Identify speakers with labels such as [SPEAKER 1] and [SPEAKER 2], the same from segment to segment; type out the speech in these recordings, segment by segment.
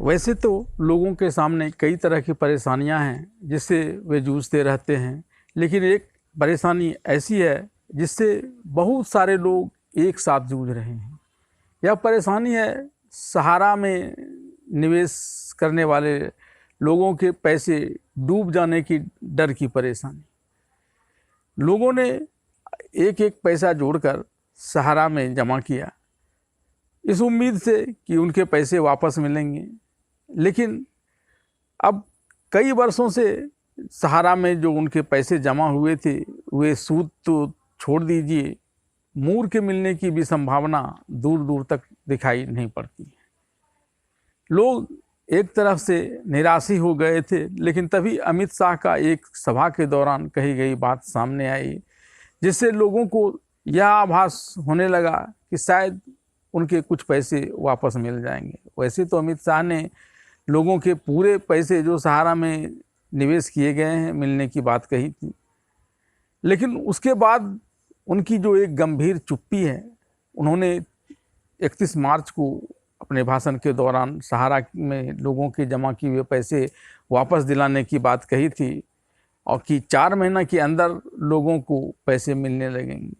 [SPEAKER 1] वैसे तो लोगों के सामने कई तरह की परेशानियां हैं जिससे वे जूझते रहते हैं, लेकिन एक परेशानी ऐसी है जिससे बहुत सारे लोग एक साथ जूझ रहे हैं। यह परेशानी है सहारा में निवेश करने वाले लोगों के पैसे डूब जाने की डर की परेशानी। लोगों ने एक एक पैसा जोड़कर सहारा में जमा किया इस उम्मीद से कि उनके पैसे वापस मिलेंगे, लेकिन अब कई वर्षों से सहारा में जो उनके पैसे जमा हुए थे वे सूद तो छोड़ दीजिए, मूर के मिलने की भी संभावना दूर दूर तक दिखाई नहीं पड़ती है। लोग एक तरफ से निराश ही हो गए थे, लेकिन तभी अमित शाह का एक सभा के दौरान कही गई बात सामने आई, जिससे लोगों को यह आभास होने लगा कि शायद उनके कुछ पैसे वापस मिल जाएंगे। वैसे तो अमित शाह ने लोगों के पूरे पैसे जो सहारा में निवेश किए गए हैं मिलने की बात कही थी, लेकिन उसके बाद उनकी जो एक गंभीर चुप्पी है, उन्होंने 31 मार्च को अपने भाषण के दौरान सहारा में लोगों के जमा किए हुए पैसे वापस दिलाने की बात कही थी और कि 4 महीना के अंदर लोगों को पैसे मिलने लगेंगे।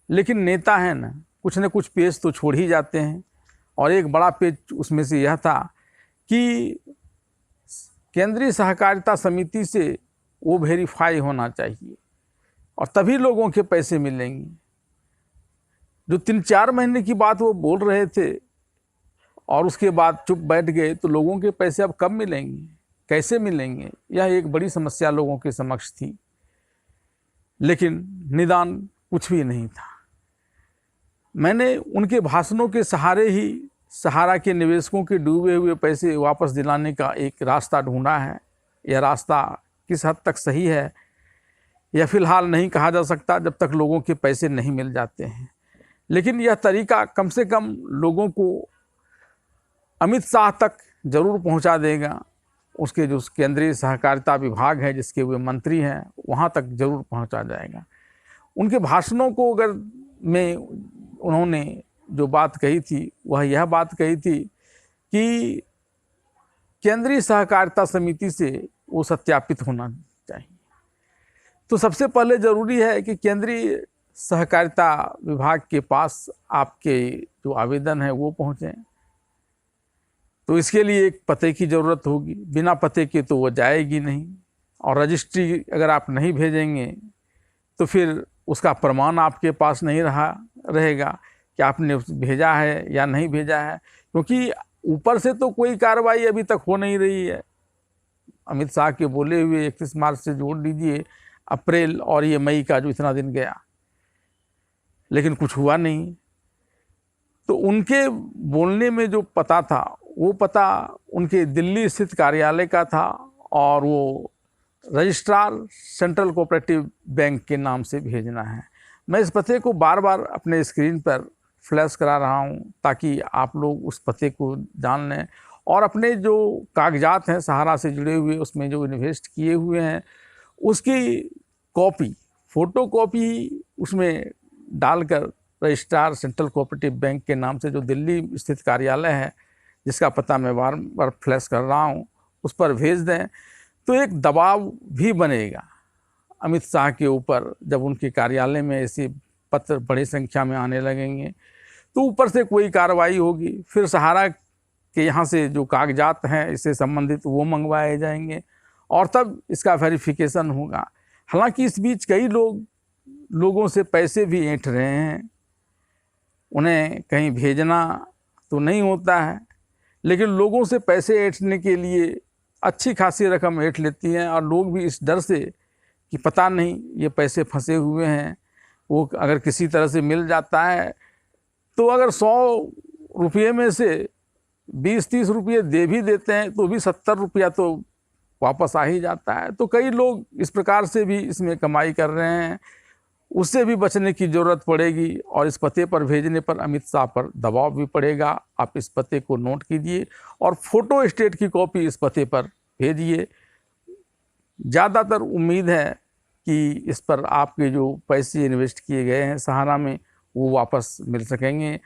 [SPEAKER 1] लेकिन नेता है ना, कुछ न कुछ पेज तो छोड़ ही जाते हैं, और एक बड़ा पेज उसमें से यह था कि केंद्रीय सहकारिता समिति से वो वेरीफाई होना चाहिए और तभी लोगों के पैसे मिलेंगे। जो 3-4 महीने की बात वो बोल रहे थे और उसके बाद चुप बैठ गए, तो लोगों के पैसे अब कब मिलेंगे, कैसे मिलेंगे, यह एक बड़ी समस्या लोगों के समक्ष थी। लेकिन निदान कुछ भी नहीं था। मैंने उनके भाषणों के सहारे ही सहारा के निवेशकों के डूबे हुए पैसे वापस दिलाने का एक रास्ता ढूंढा है। यह रास्ता किस हद तक सही है यह फिलहाल नहीं कहा जा सकता जब तक लोगों के पैसे नहीं मिल जाते हैं, लेकिन यह तरीका कम से कम लोगों को अमित शाह तक जरूर पहुंचा देगा। उसके जो केंद्रीय सहकारिता विभाग है जिसके वे मंत्री हैं वहां तक जरूर पहुंचा जाएगा। उनके भाषणों को अगर में उन्होंने जो बात कही थी वह यह बात कही थी कि केंद्रीय सहकारिता समिति से वो सत्यापित होना चाहिए। तो सबसे पहले ज़रूरी है कि केंद्रीय सहकारिता विभाग के पास आपके जो आवेदन है वो पहुँचें। तो इसके लिए एक पते की ज़रूरत होगी, बिना पते के तो वो जाएगी नहीं, और रजिस्ट्री अगर आप नहीं भेजेंगे तो फिर उसका प्रमाण आपके पास नहीं रहेगा कि आपने भेजा है या नहीं भेजा है, क्योंकि ऊपर से तो कोई कार्रवाई अभी तक हो नहीं रही है। अमित शाह के बोले हुए 31 मार्च से जोड़ दीजिए अप्रैल और ये मई का जो इतना दिन गया, लेकिन कुछ हुआ नहीं। तो उनके बोलने में जो पता था वो पता उनके दिल्ली स्थित कार्यालय का था, और वो रजिस्ट्रार सेंट्रल कोऑपरेटिव बैंक के नाम से भेजना है। मैं इस पते को बार बार अपने स्क्रीन पर फ्लैश करा रहा हूँ ताकि आप लोग उस पते को जान लें, और अपने जो कागजात हैं सहारा से जुड़े हुए उसमें जो इन्वेस्ट किए हुए हैं उसकी कॉपी, फ़ोटो कॉपी उसमें डालकर रजिस्ट्रार सेंट्रल कोऑपरेटिव बैंक के नाम से जो दिल्ली स्थित कार्यालय है जिसका पता मैं बार बार फ्लैश कर रहा हूँ उस पर भेज दें। तो एक दबाव भी बनेगा अमित शाह के ऊपर। जब उनके कार्यालय में ऐसे पत्र बड़ी संख्या में आने लगेंगे तो ऊपर से कोई कार्रवाई होगी, फिर सहारा के यहाँ से जो कागजात हैं इससे संबंधित वो मंगवाए जाएंगे और तब इसका वेरिफिकेशन होगा। हालांकि इस बीच कई लोगों से पैसे भी ऐंठ रहे हैं, उन्हें कहीं भेजना तो नहीं होता है, लेकिन लोगों से पैसे ऐंठने के लिए अच्छी खासी रकम ऐंठ लेती हैं, और लोग भी इस डर से कि पता नहीं ये पैसे फंसे हुए हैं, वो अगर किसी तरह से मिल जाता है तो अगर 100 रुपये में से 20-30 रुपये दे भी देते हैं तो भी 70 रुपया तो वापस आ ही जाता है। तो कई लोग इस प्रकार से भी इसमें कमाई कर रहे हैं, उससे भी बचने की ज़रूरत पड़ेगी, और इस पते पर भेजने पर अमित शाह पर दबाव भी पड़ेगा। आप इस पते को नोट कीजिए और फोटो स्टेट की कॉपी इस पते पर भेजिए। ज़्यादातर उम्मीद है कि इस पर आपके जो पैसे इन्वेस्ट किए गए हैं सहारा में वो वापस मिल सकेंगे।